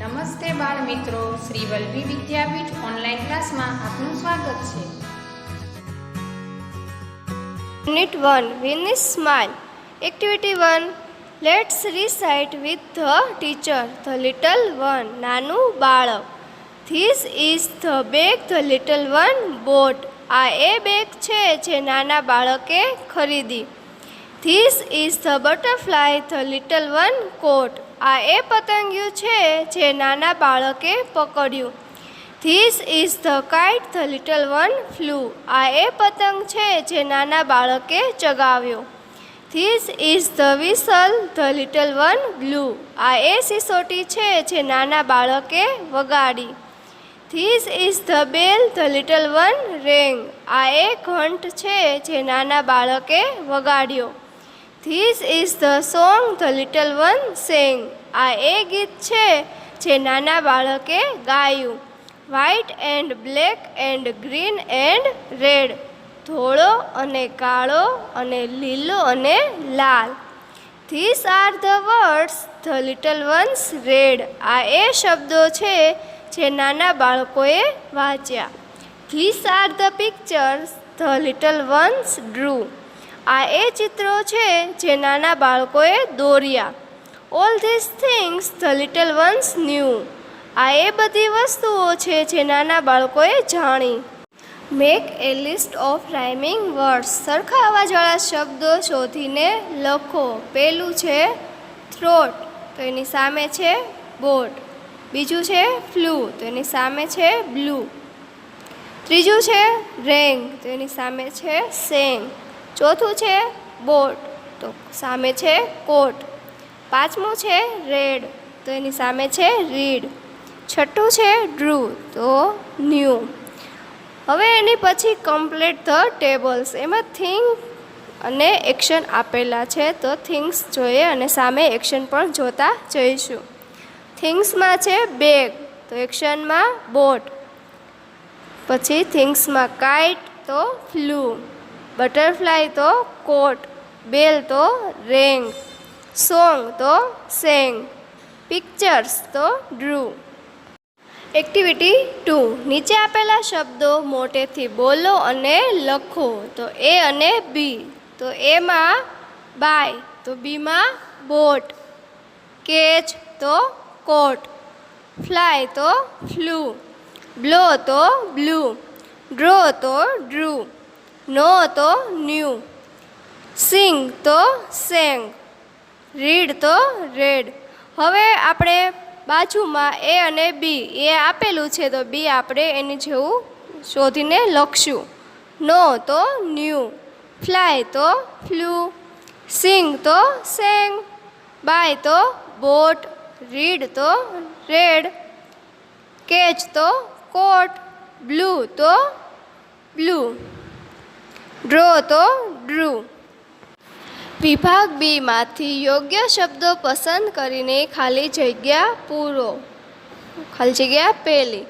નમસ્તે બાળ મિત્રો, શ્રી વલ્લભી વિદ્યાપીઠ ઓનલાઈન ક્લાસમાં આપનું સ્વાગત છે. Unit 1 Winnie's Smile. Activity 1. Let's recite with the teacher. The little one. નાનું બાળક. This is the bag the little one bought. આ એ બેગ છે જે નાના બાળકે ખરીદી. This is the butterfly the little one caught. આ એ પતંગિયું છે જે નાના બાળકે પકડ્યું. This is the kite the little one flew. આ એ પતંગ છે જે નાના બાળકે ચગાવ્યો. This is the whistle the little one blew. આ એ સિસોટી છે જે નાના બાળકે વગાડી. This is the bell the little one rang. આ એ ઘંટ છે જે નાના બાળકે વગાડ્યો. This is the song the little one sang. આ એ ગીત છે જે નાના બાળકે ગાયું. White and black and green and red. ધોળો અને કાળો અને લીલો અને લાલ. These are the words the little ones read. આ એ શબ્દો છે જે નાના બાળકોએ વાંચ્યા. These are the pictures the little ones drew. આ એ ચિત્રો છે જે નાના બાળકોએ દોર્યા. All these things the little ones knew. આ એ બધી વસ્તુઓ છે જે નાના બાળકોએ જાણી. Make a list of rhyming words. સરખા અવાજવાળા શબ્દો શોધીને લખો. પહેલું છે throat, તો એની સામે છે boat. બીજું છે flew, તો એની સામે છે blue. ત્રીજું છે rang, તો એની સામે છે sang. ચોથું છે બોટ, તો સામે છે કોટ. પાંચમું છે રેડ, તો એની સામે છે રીડ. છઠ્ઠું છે ડ્રુ, તો ન્યૂ. હવે એની પછી કમ્પ્લીટ ધ ટેબલ્સ. એમાં થિંગ અને એક્શન આપેલા છે, તો થિંગ્સ જોઈએ અને સામે એક્શન પણ જોતા જઈશું. થિંગ્સમાં છે બેગ, તો એક્શનમાં બોટ. પછી થિંગ્સમાં કાઇટ, તો ફ્લુ. બટરફ્લાય તો કોટ. બેલ તો રેંગ. સોંગ તો સેંગ. પિક્ચર્સ તો ડ્રુ. એક્ટિવિટી 2. નીચે આપેલા શબ્દો મોટેથી બોલો અને લખો. તો એ અને બી. તો એમાં બાય, તો બીમાં બોટ. કેચ તો કોટ. ફ્લાય તો ફ્લુ. બ્લો તો બ્લુ. ડ્રો તો ડ્રુ. નો તો ન્યૂ. સિંગ તો સેંગ. રીડ તો રેડ. હવે આપણે બાજુમાં એ અને બી એ આપેલું છે, તો બી આપણે એની જેવું શોધીને લખશું. નો તો ન્યૂ. ફ્લાય તો ફ્લુ. સિંગ તો સેંગ. બાય તો બોટ. રીડ તો રેડ. કેચ તો કોટ. બ્લુ તો બ્લુ. ડ્રો તો ડ્રુ. વિભાગ બીમાંથી યોગ્ય શબ્દો પસંદ કરીને ખાલી જગ્યા પૂરો. ખાલી જગ્યા પહેલી.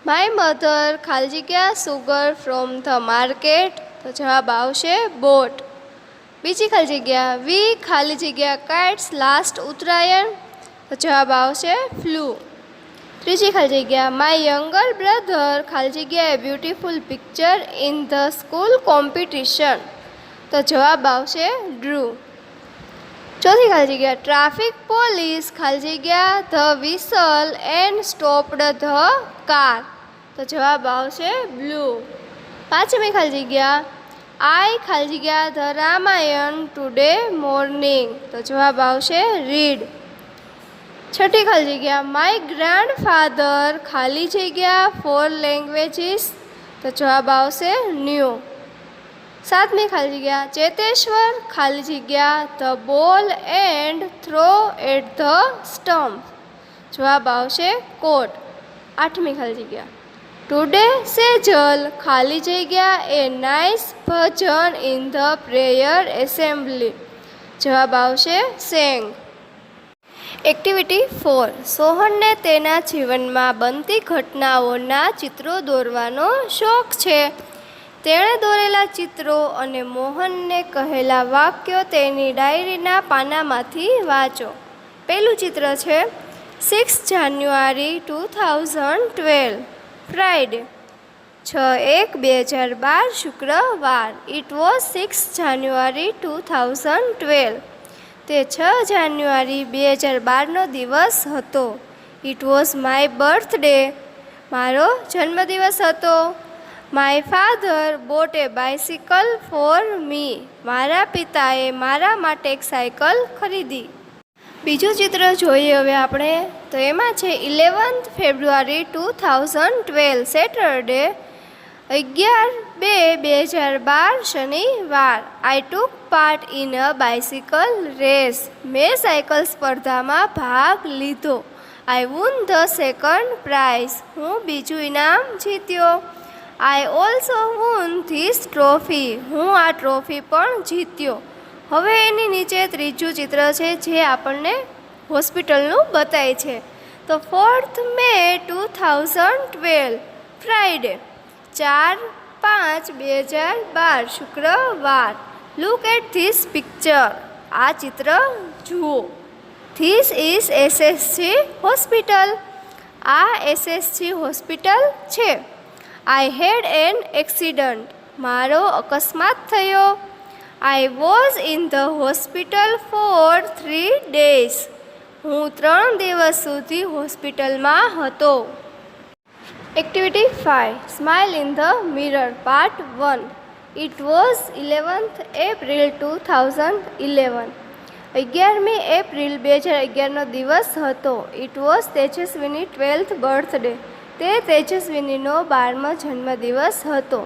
માય મધર ખાલી જગ્યા સુગર ફ્રોમ ધ માર્કેટ, તો જવાબ આવશે બોટ. બીજી ખાલી જગ્યા વી ખાલી જગ્યા કાઇટ્સ લાસ્ટ ઉત્તરાયણ, તો જવાબ આવશે ફ્લુ. ત્રીજી ખાલી જગ્યા માય યંગર બ્રધર ખાલી જગ્યા a beautiful picture in the school competition, તો જવાબ આવશે ડ્રુ. ચોથી ખાલી જગ્યા ટ્રાફિક પોલીસ ખાલી જગ્યા the whistle and stopped the car, તો જવાબ આવશે બ્લુ. પાંચમી ખાલી જગ્યા આઈ ખાલી જગ્યા ધ રામાયણ ટુડે મોર્નિંગ, તો જવાબ આવશે રીડ. છઠ્ઠી ખાલી જગ્યા માય ગ્રાન્ડફાધર ખાલી જગ્યા ફોર લેંગ્વેજીસ, તો જવાબ આવશે ન્યૂ. સાતમી ખાલી જગ્યા ચેતેશ્વર ખાલી જગ્યા the ball and throw at the stump, જવાબ આવશે કોટ. આઠમી ખાલી જગ્યા ટુડે સેજલ ખાલી જગ્યા a nice Bhajan in the prayer assembly, જવાબ આવશે સેંગ. એક્ટિવિટી 4. સોહનને તેના જીવનમાં બનતી ઘટનાઓના ચિત્રો દોરવાનો શોખ છે. તેણે દોરેલા ચિત્રો અને મોહનને કહેલા વાક્યો તેની ડાયરીના પાનામાંથી વાંચો. પહેલું ચિત્ર છે 6 January 2012 Friday. 6/1/2012 શુક્રવાર. It was 6 January 2012. તે 6 જાન્યુઆરી 2012નો દિવસ હતો. It was my birthday. મારો જન્મદિવસ હતો. My father bought a bicycle for me. મારા પિતાએ મારા માટે એક સાયકલ ખરીદી. બીજું ચિત્ર જોઈએ હવે આપણે. તો એમાં છે 11th February 2012 સેટરડે, 11/2/2012 શનિવાર. I took part in a bicycle race. મેં સાયકલ સ્પર્ધામાં ભાગ લીધો. I won the second prize. હું બીજું ઇનામ જીત્યો. I also won this trophy. હું આ ટ્રોફી પણ જીત્યો. હવે એની નીચે ત્રીજું ચિત્ર છે જે આપણને હોસ્પિટલનું બતાવે છે. તો 4th May 2012 ફ્રાઈડે, 4/5/2012 શુક્રવાર. Look at this picture. આ ચિત્ર જુઓ. This is SSG hospital. આ SSG હોસ્પિટલ છે. I had an accident. મારો અકસ્માત થયો. I was in the hospital for 3 days. હું 3 દિવસ સુધી હોસ્પિટલમાં હતો. Activity 5 smile in the mirror part 1. It was 11th April 2011. 11મી એપ્રિલ 2011નો દિવસ હતો. It was Tejaswini 12th birthday. તે તેજસ્વીનીનો 12મો જન્મદિવસ હતો.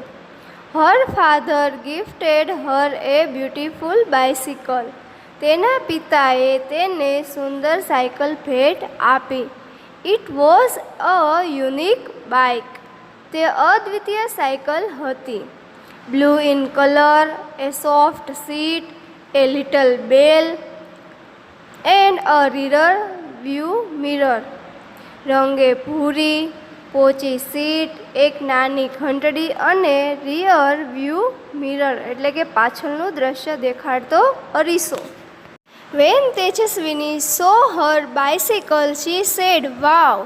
Her father gifted her a beautiful bicycle. તેના પિતાએ તેને સુંદર સાયકલ ભેટ આપી. It was a unique bike. તે અદ્વિતીય સાયકલ હતી. Blue in color, a soft seat, a little bell and a rear view mirror. રંગે ભૂરી, પોચી સીટ, એક નાની ઘંટડી અને રિયર વ્યૂ મિરર એટલે કે પાછળનું દ્રશ્ય દેખાડતો અરીસો. વેન તેજસ્વીની સો હર બાઇસિકલ શી સેડ વાવ.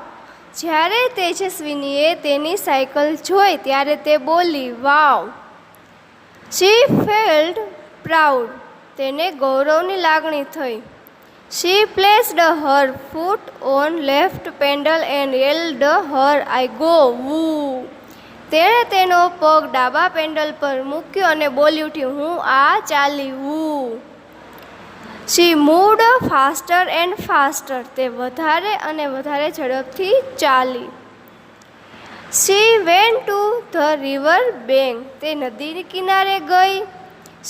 જ્યારે તેજસ્વીનીએ તેની સાયકલ જોઈ ત્યારે તે બોલી વાવ. શી ફેલ્ડ પ્રાઉડ. તેને ગૌરવની લાગણી થઈ. She placed her foot on left pedal and yelled her I go woo. તેણે તેનો પગ ડાબા પેન્ડલ પર મૂક્યો અને બોલી ઉઠી હું આ ચાલી woo. She moved faster and faster. તે વધારે અને વધારે ઝડપથી ચાલી. She went to the river bank. તે નદીની કિનારે ગઈ.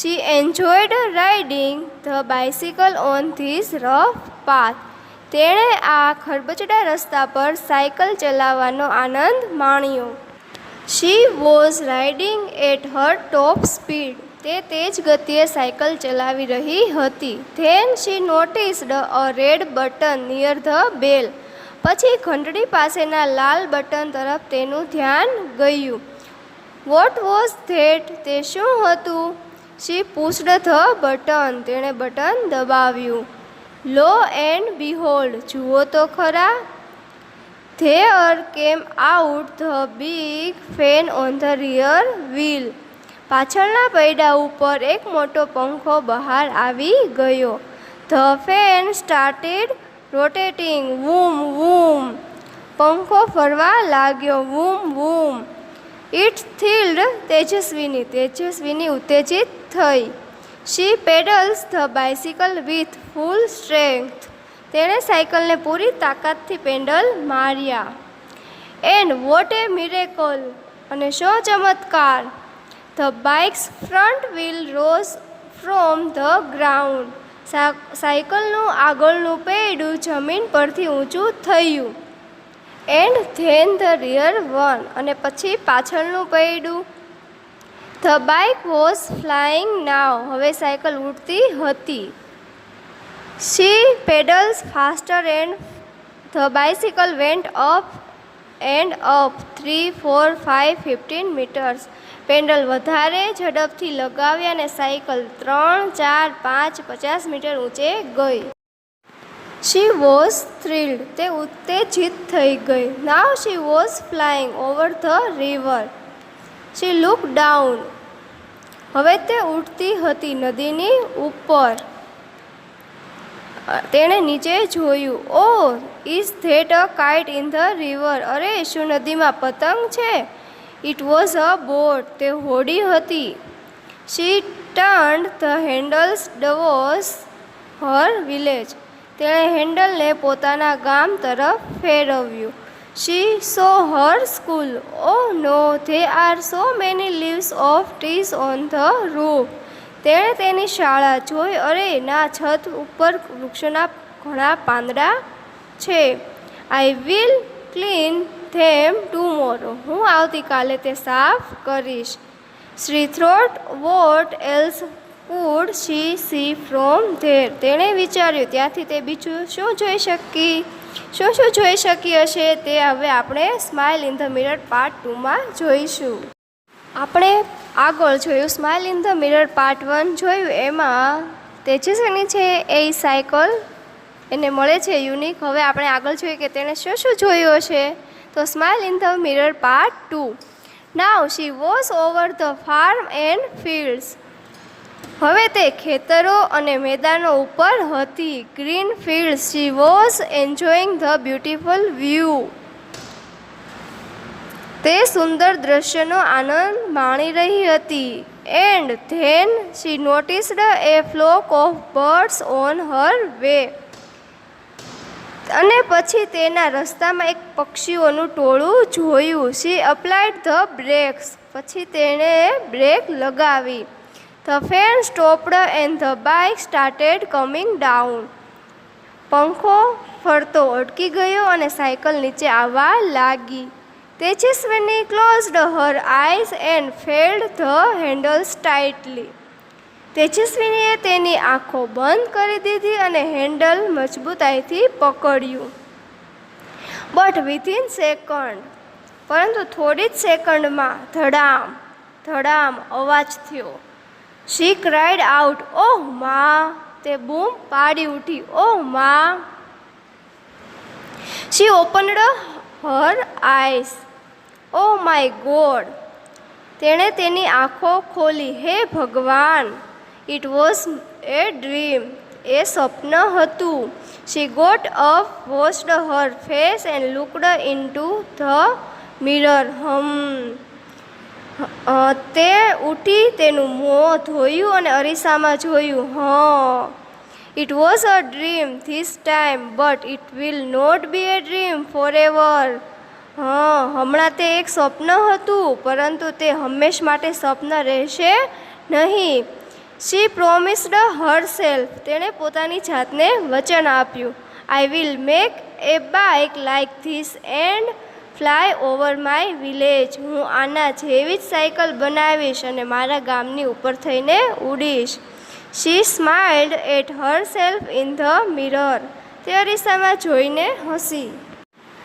She enjoyed riding the bicycle on this rough path. તેણે આ ખરબચડા રસ્તા પર સાયકલ ચલાવવાનો આનંદ માણ્યો. She was riding at her top speed. તે તેજ ગતિએ સાયકલ ચલાવી રહી હતી. Then she noticed a red button near the bell. પછી ઘંટડી પાસેના લાલ બટન તરફ તેનું ધ્યાન ગયું. What was that? તે શું હતું? She pushed the button. તેણે બટન દબાવ્યું. Lo and behold. જુઓ તો ખરા. There came out the big fan on the rear wheel. પાછળના પૈડા ઉપર એક મોટો પંખો બહાર આવી ગયો. The fan started rotating. Vroom vroom. પંખો ફરવા લાગ્યો. Vroom vroom. It thrilled તેજસ્વીની. તેજસ્વીની ઉત્તેજિત થઈ. She pedals the bicycle with full strength. તેણે સાયકલને પૂરી તાકાતથી પેન્ડલ માર્યા. And what a miracle. અને શું ચમત્કાર. The bike's front wheel rose from the ground. સાયકલનું આગળનું પૈડું જમીન પરથી ઊંચું થયું. And then the rear one. અને પછી પાછળનું પૈડું. The bike was flying now. હવે સાયકલ ઉડતી હતી. She pedals faster and the bicycle went up and up 3, 4, 5, 15 meters. Pedal વધારે ઝડપથી લગાવ્યા અને સાયકલ 3, 4, 5, 50 મીટર ઊંચે ગઈ. શી વોઝ થ્રિલ્ડ, તે ઉત્તેજિત થઈ ગઈ. Now she was flying over the river. She look down, હવે તે ઉડતી હતી નદીની ઉપર. તેણે નીચે જોયું. Oh is that a kite in the river, અરે શું નદીમાં પતંગ છે? ઇટ વોઝ અ બોટ, તે હોડી હતી. She turned the handles towards her village, તેણે હેન્ડલને પોતાના ગામ તરફ ફેરવ્યું. She saw her school, oh no there are so many leaves of trees on the roof, તેણે તેની શાળા જોઈ. અરે ના, છત ઉપર વૃક્ષોના ઘણા પાંદડા છે. I will clean them tomorrow, હું આવતીકાલે તે સાફ કરીશ. She thought what else could she see from there, તેણે વિચાર્યું ત્યાંથી તે બીજું શું જોઈ શકી હશે. તે હવે આપણે smile in the mirror part 2માં જોઈશું. આપણે આગળ જોયું smile in the mirror part 1 જોયું. એમાં તેજસ્વીની છે એ સાયકલ એને મળે છે યુનિક. હવે આપણે આગળ જોઈએ કે તેણે શું જોયું હશે. તો smile in the mirror part 2. Now she was over the farm and fields, હવે તે ખેતરો અને મેદાનો ઉપર હતી. Green fields, she was enjoying the beautiful view, તે સુંદર દ્રશ્યનો આનંદ માણી રહી હતી. And then she noticed a flock of birds on her way, અને પછી તેના રસ્તામાં એક પક્ષીઓનું ટોળું જોયું. શી અપ્લાઇડ ધ બ્રેક્સ, પછી તેણે બ્રેક લગાવી. The fan stopped and the bike started coming down, પંખો ફરતો અટકી ગયો અને સાયકલ નીચે આવવા લાગી. Tejaswini closed her eyes and held the handles tightly, તેજસ્વીનીએ તેની આંખો બંધ કરી દીધી અને હેન્ડલ મજબૂતાઈથી પકડ્યું. બટ વિધિન સેકન્ડ, પરંતુ થોડી જ સેકન્ડમાં ધડામ ધડામ અવાજ થયો. શી ક્રાઇડ આઉટ, ઓહ મા, તે બૂમ પાડી ઉઠી. ઓહ મા. She opened her eyes, oh my God, તેણે તેની આંખો ખોલી. હે ભગવાન. ઇટ વોઝ એ ડ્રીમ, એ સ્વપ્ન હતું. She got up, washed her face and looked into the mirror. તે ઉઠી, તેનું મોં ધોયું અને અરીસામાં જોયું. It was a dream this time, but it will not be a dream forever. હમણાં તે એક સ્વપ્ન હતું, પરંતુ તે હંમેશ માટે સ્વપ્ન રહેશે નહીં. શી પ્રોમિસ્ડ હર સેલ્ફ, તેણે પોતાની જાતને વચન આપ્યું. I will make A bike like this and fly over my village, હું આના જેવી જ સાયકલ બનાવીશ અને મારા ગામની ઉપર થઈને ઉડીશ. She smiled at herself in the mirror, તે અરીસામાં જોઈને હસી.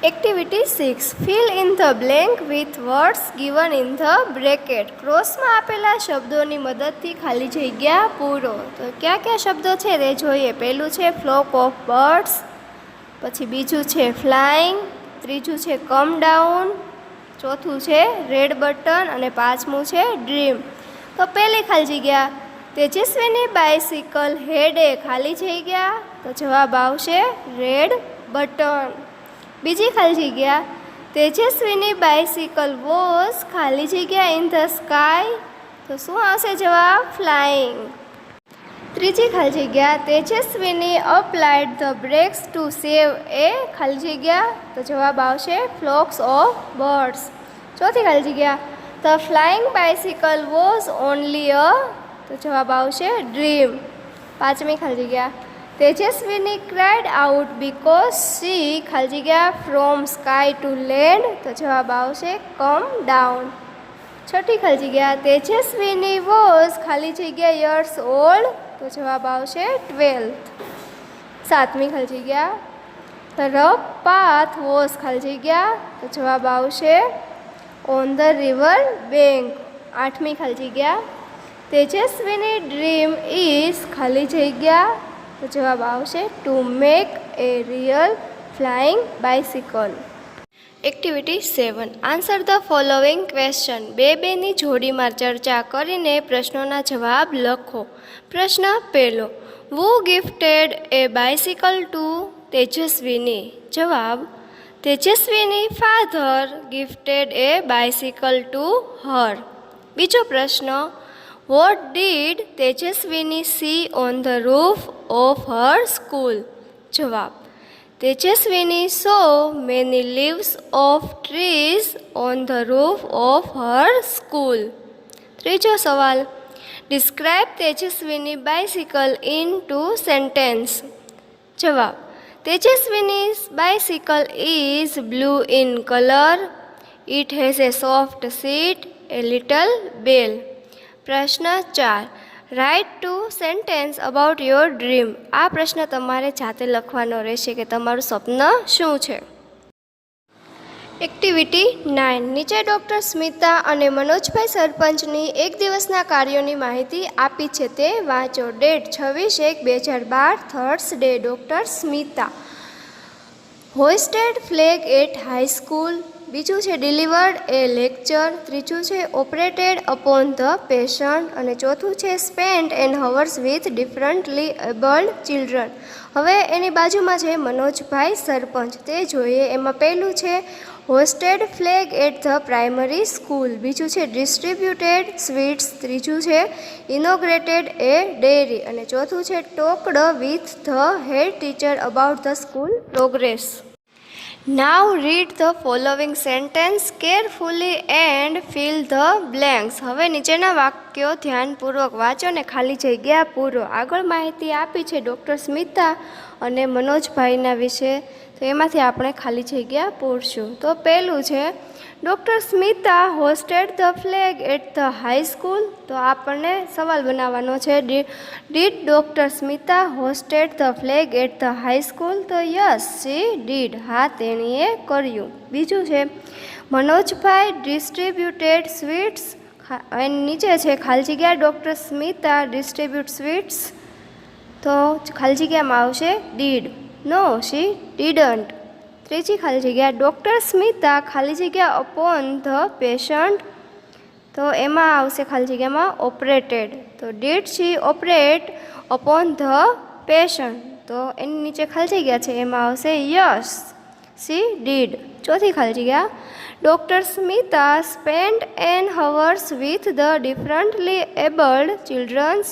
Activity 6. Fill in the blank with words given in the bracket. ક્રોસમાં આપેલા શબ્દોની મદદથી ખાલી જગ્યા પૂરો. તો કયા કયા શબ્દો છે તે જોઈએ. પહેલું છે ફ્લોક ઓફ બર્ડ્સ, પછી બીજું છે ફ્લાઇંગ, ત્રીજું છે કમ ડાઉન, ચોથું છે રેડ બટન અને પાંચમું છે ડ્રીમ. તો પહેલી ખાલી જગ્યા, તેજસ્વીની બાઇસિકલ હેડ એ ખાલી જગ્યા, તો જવાબ આવશે રેડ બટન. બીજી ખાલી જગ્યા, તેજસ્વીની બાઇસિકલ વોઝ ખાલી જગ્યા ઇન ધ સ્કાય, તો શું આવશે જવાબ ફ્લાઇંગ. ત્રીજી ખાલી જગ્યા, Tejaswini applied the brakes to save a ખાલી જગ્યા, તો જવાબ આવશે ફ્લોક્સ ઓફ બર્ડ્સ. ચોથી ખાલી જગ્યા, the flying bicycle was only a, તો જવાબ આવશે ડ્રીમ. પાંચમી ખાલી જગ્યા, તેજસ્વીની ક્રાઇડ આઉટ બીકોઝ શી ખાલી જગ્યા ફ્રોમ સ્કાય ટુ લેન્ડ, તો જવાબ આવશે કમ ડાઉન. છઠ્ઠી ખાલી જગ્યા, તેજસ્વીની વોઝ ખાલી જગ્યા યર્સ ઓલ્ડ, તો જવાબ આવશે 12th. સાતમી ખાલી જગ્યા, ધ રફ પાથ વોઝ ખાલી જગ્યા, તો જવાબ આવશે ઓન ધ રિવર બેંક. આઠમી ખાલી જગ્યા, તેજસ્વીની ડ્રીમ ઇઝ ખાલી જગ્યા, તો જવાબ આવશે to make a real flying bicycle? Activity 7. Answer the following question. બેની જોડીમાં ચર્ચા કરીને પ્રશ્નોના જવાબ લખો. પ્રશ્ન પહેલો. Who gifted a bicycle to Tejaswini? જવાબ: Tejaswini father gifted a bicycle to her. બીજો પ્રશ્ન. What did Tejaswini see on the roof of her school? જવાબ: Tejaswini saw many leaves of trees on the roof of her school. ત્રીજો સવાલ. Describe Tejaswini bicycle in 2 sentence. જવાબ: Tejaswini bicycle is blue in colour. It has a soft seat, a little bell. પ્રશ્ન 4. Write 2 sentence about your dream. આ પ્રશ્ન તમારે જાતે લખવાનો રહેશે કે તમારું સ્વપ્ન શું છે. એક્ટિવિટી 9. નીચે ડૉક્ટર સ્મિતા અને મનોજભાઈ સરપંચની એક દિવસના કાર્યોની માહિતી આપી છે તે વાંચો. Date 26/1/2012. Thursday. Doctor Smita. Hoisted flag at high school. બીજું છે ડિલિવર્ડ એ લેક્ચર. ત્રીજું છે ઓપરેટેડ અપોન ધ પેશન્ટ. અને ચોથું છે spend an hours with differently abled children. હવે એની બાજુમાં છે મનોજભાઈ સરપંચ. તે જોઈએ. એમાં પહેલું છે hoisted flag at the primary school. બીજું છે ડિસ્ટ્રીબ્યુટેડ સ્વીટ્સ. ત્રીજું છે ઇનોગ્રેટેડ એ ડેરી. અને ચોથું છે talked with the head teacher about the school progress. Now read the following sentence carefully and fill the blanks. હવે નીચેના વાક્યો ધ્યાનપૂર્વક વાંચો ને ખાલી જગ્યા પૂરો. આગળ માહિતી આપી છે ડૉક્ટર સ્મિતા અને મનોજભાઈના વિશે, તો એમાંથી આપણે ખાલી જગ્યા પૂરશું. તો પહેલું છે doctor Smita hoisted the flag at the high school. તો આપણને સવાલ બનાવવાનો છે. Did doctor Smita hoisted the flag at the high school? તો યસ શી ડીડ. હા, તેણીએ કર્યું. બીજું છે મનોજભાઈ ડિસ્ટ્રીબ્યુટેડ સ્વીટ્સ. એની નીચે છે ખાલી જગ્યા ડૉક્ટર સ્મિતા ડિસ્ટ્રીબ્યુટ સ્વીટ્સ. તો ખાલી જગ્યામાં આવશે ડીડ. No she didn't. ત્રીજી ખાલી જગ્યા ડૉક્ટર સ્મિતા ખાલી જગ્યા અપોન ધ પેશન્ટ. તો એમાં આવશે ખાલી જગ્યામાં ઓપરેટેડ. તો did she operate upon the patient? તો એની નીચે ખાલી જગ્યા છે એમાં આવશે યસ શી ડીડ. ચોથી ખાલી જગ્યા doctor Smita spend an hours with the differently abled childrens.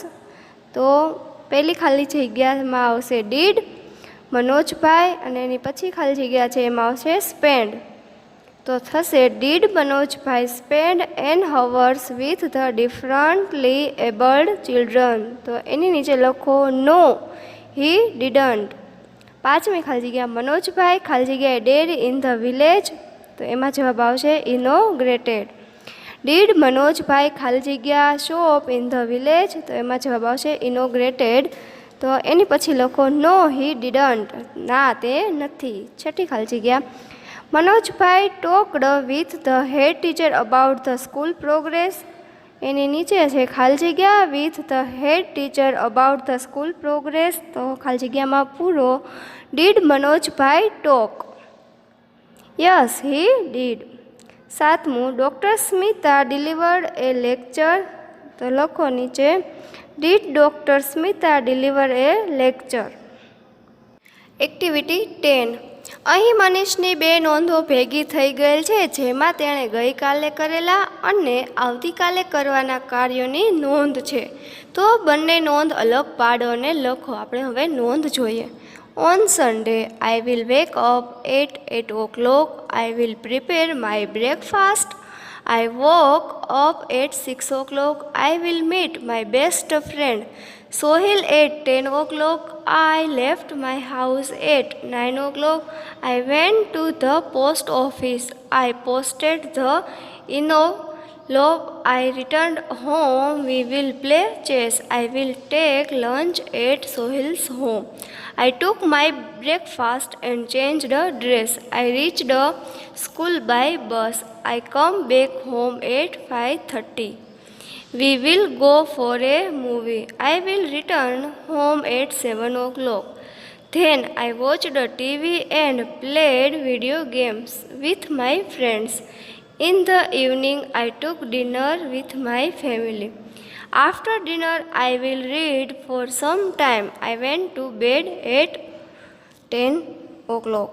તો પહેલી ખાલી જગ્યામાં આવશે ડીડ મનોજભાઈ, અને એની પછી ખાલી જગ્યા છે એમાં આવશે સ્પેન્ડ. તો થશે did Manojbhai spend an hours with the differently abled children. તો એની નીચે લખો નો હી ડીડન્ટ. પાંચમી ખાલી જગ્યા મનોજભાઈ ખાલી જગ્યાએ ડેરી ઇન ધ વિલેજ. તો એમાં જવાબ આવશે ઇનોગ્રેટેડ. ડીડ મનોજભાઈ ખાલી જગ્યા શોપ ઇન ધ વિલેજ. તો એમાં જવાબ આવશે ઇનોગ્રેટેડ. તો એની પછી લખો નો હી ડીડન્ટ. ના, તે નથી. છઠ્ઠી ખાલી જગ્યા Manojbhai talked with the head teacher about the school progress. એની નીચે છે ખાલી જગ્યા with the head teacher about the school progress. તો ખાલી જગ્યામાં પૂરો did Manojbhai talk? Yes he did. સાતમું doctor Smita delivered a lecture. તો લખો નીચે did doctor Smita deliver a lecture. Activity 10. અહીં મનીષની 2 નોંધો ભેગી થઈ ગયેલ છે, જેમાં તેણે ગઈકાલે કરેલા અને આવતીકાલે કરવાના કાર્યોની નોંધ છે. તો બંને નોંધ અલગ પાડો અને લખો. આપણે હવે નોંધ જોઈએ. On Sunday, I will wake up at 8 o'clock. I will prepare my breakfast. I woke up at 6 o'clock. I will meet my best friend Sohil at 10 o'clock. I left my house at 9 o'clock. I went to the post office. I posted the envelope. I returned home. We will play chess. I will take lunch at Sohil's home. I took my breakfast and changed a dress. I reached the school by bus. I come back home at 5:30. We will go for a movie. I will return home at 7 o'clock. Then I watched TV and played video games with my friends. In the evening, I took dinner with my family. After dinner, I will read for some time. I went to bed at 10 o'clock.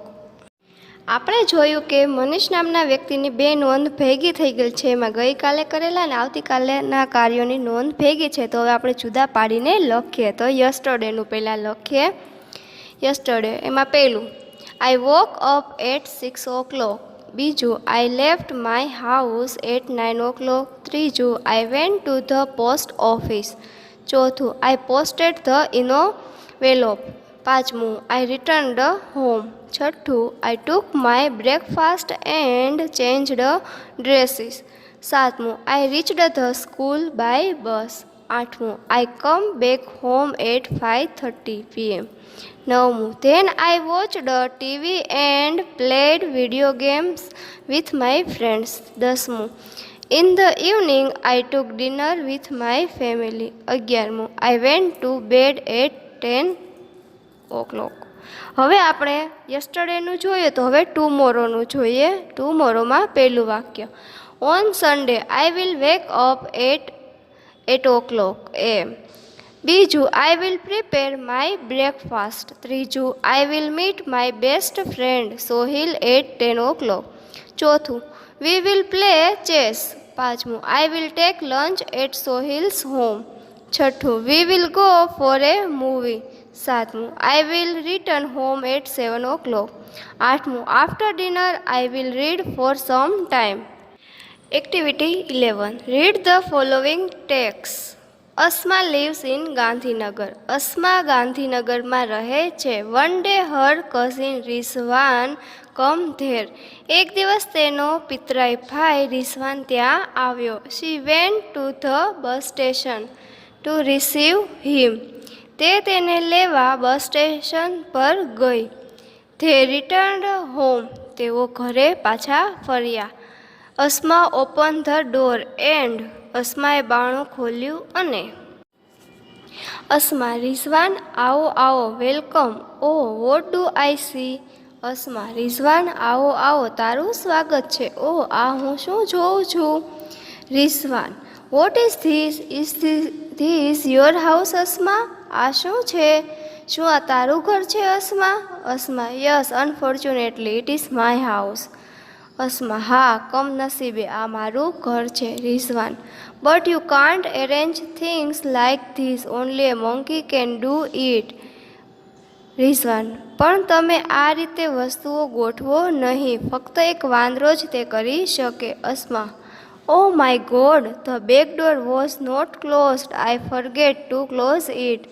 આપણે જોયું કે મનીષ નામના વ્યક્તિની બે નોંધ ભેગી થઈ ગઈ છે. એમાં ગઈકાલે કરેલા અને આવતીકાલેના કાર્યોની નોંધ ભેગી છે. તો હવે આપણે જુદા પાડીને લખીએ. તો યસ્ટરડેનું પહેલાં લખીએ. યસ્ટરડે એમાં પહેલું આઈ વોક અપ એટ 6 o'clock. બીજું I left my house at 9 o'clock. ત્રીજું I went to the post office. ચોથું આઈ પોસ્ટેડ ધ ઇનોવેલોપ. પાંચમું આઈ રિટર્નડ હોમ. છઠ્ઠું I took my breakfast and changed dresses. સાતમું I reached the school by bus. આઠમું I come back home at 5:30 PM. નવમું then I watched TV and played video games with my friends. દસમું in the evening I took dinner with my family. 11મું I went to bed at 10 o'clock. હવે આપણે યસ્ટરડેનું જોઈએ તો હવે ટુમોરોનું જોઈએ. ટુમોરોમાં પહેલું વાક્ય on Sunday I will wake up at 8 o'clock AM. બીજું I will prepare my breakfast. ત્રીજું I will meet my best friend Sohil at 10 o'clock. ચોથું વી વિલ પ્લે ચેસ. પાંચમું I will take lunch at Sohil's home. છઠ્ઠું we will go for a movie. સાતમું I will return home at 7 o'clock. આઠમું after dinner I will read for some time. Activity 11. Read the following text. Asma lives in Gandhinagar. Asma ગાંધીનગરમાં રહે છે. One day her cousin Rizwan come there. એક દિવસ તેનો પિતરાઈ ભાઈ રિઝવાન ત્યાં આવ્યો. She went to the bus station to receive him. તે તેને લેવા બસ સ્ટેશન પર ગઈ. They returned home. તેઓ ઘરે પાછા ફર્યા. Asma open the door and. અસ્માએ બારણું ખોલ્યું અને અસ્મા રિઝવાન આવો આવો welcome. Oh what do I see. Asma Rizwan આવો આવો તારું સ્વાગત છે. ઓ આ હું શું જોઉં છું. Rizwan what is this. Is this your house Asma. આ શું છે. શું આ તારું ઘર છે Asma. Asma yes unfortunately it is my house. Asma હા કમનસીબે આ મારું ઘર છે. Rizwan but you can't arrange things like this. Only A monkey can do it. Rizwan પણ તમે આ રીતે વસ્તુઓ ગોઠવો નહીં. ફક્ત એક વાંદરો જ તે કરી શકે. Asma oh my God the back door was not closed. I forget to close it.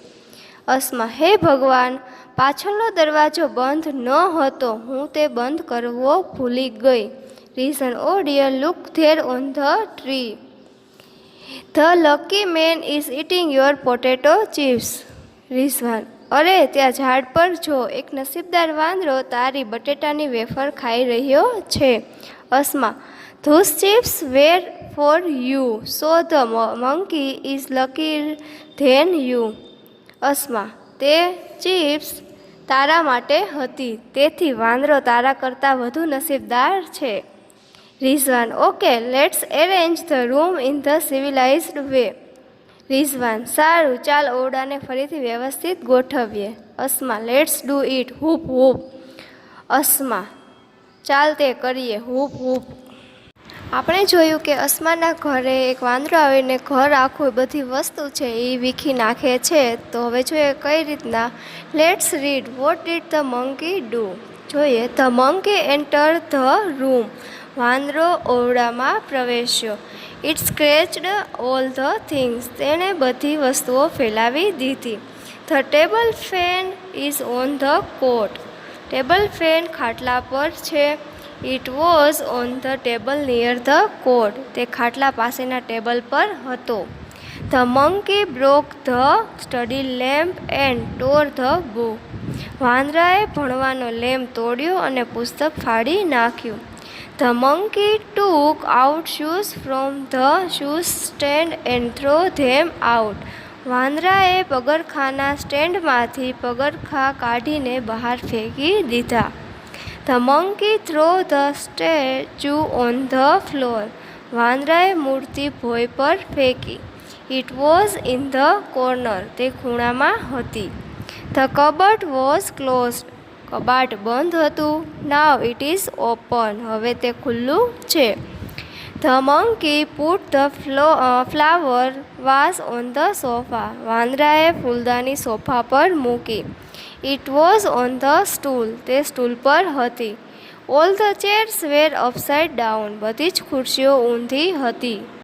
Asma હે ભગવાન પાછળનો દરવાજો બંધ ન હતો. હું તે બંધ કરવો ભૂલી ગઈ. Rizwan oh dear look there on the tree. The lucky man is eating your potato chips. Rizwan અરે ત્યાં ઝાડ પર જો એક નસીબદાર વાંદરો તારી બટેટાની વેફર ખાઈ રહ્યો છે. Asma those chips were for you so the monkey is lucky than you. Asma તે ચિપ્સ તારા માટે હતી તેથી વાંદરો તારા કરતાં વધુ નસીબદાર છે. Rizwan okay let's arrange the room in the civilized way. Rizwan સારું ચાલ ઓરડાને ફરીથી વ્યવસ્થિત ગોઠવીએ. Asma let's do it whoop whoop. Asma ચાલ તે કરીએ હૂપ હૂપ. આપણે જોયું કે અસ્માના ઘરે એક વાંદરો આવીને ઘર આખું બધી વસ્તુ છે એ વીખી નાખે છે. તો હવે જોઈએ કઈ રીતના. Let's read what did the monkey do. જોઈએ the monkey enter the room. વાંદરો ઓરડામાં પ્રવેશ્યો. It scratched all the things. તેણે બધી વસ્તુઓ ફેલાવી દીધી. The table fan is on the cot. Table fan ખાટલા પર છે. It was on the table near the cot. તે ખાટલા પાસેના ટેબલ પર હતો. The monkey broke the study lamp and tore the book. વાંદરાએ ભણવાનો લેમ્પ તોડ્યો અને પુસ્તક ફાડી નાખ્યું. The monkey took out shoes from the shoes stand and throw them out. વાંદરાએ પગરખાંના સ્ટેન્ડમાંથી પગરખાં કાઢીને બહાર ફેંકી દીધા. The monkey throw the statue on the floor. વાંદરાએ મૂર્તિ ભોંય પર ફેંકી. It was in the corner. તે ખૂણામાં હતી. The cupboard was closed. કબાટ બંધ હતું. Now it is open. હવે તે ખુલ્લું છે. The monkey put the flower vase on the sofa. વાંદરાએ ફૂલદાની સોફા પર મૂકી. It was on the stool. તે સ્ટૂલ પર હતી. All the chairs were upside down. બધી જ ખુરશીઓ ઊંધી હતી.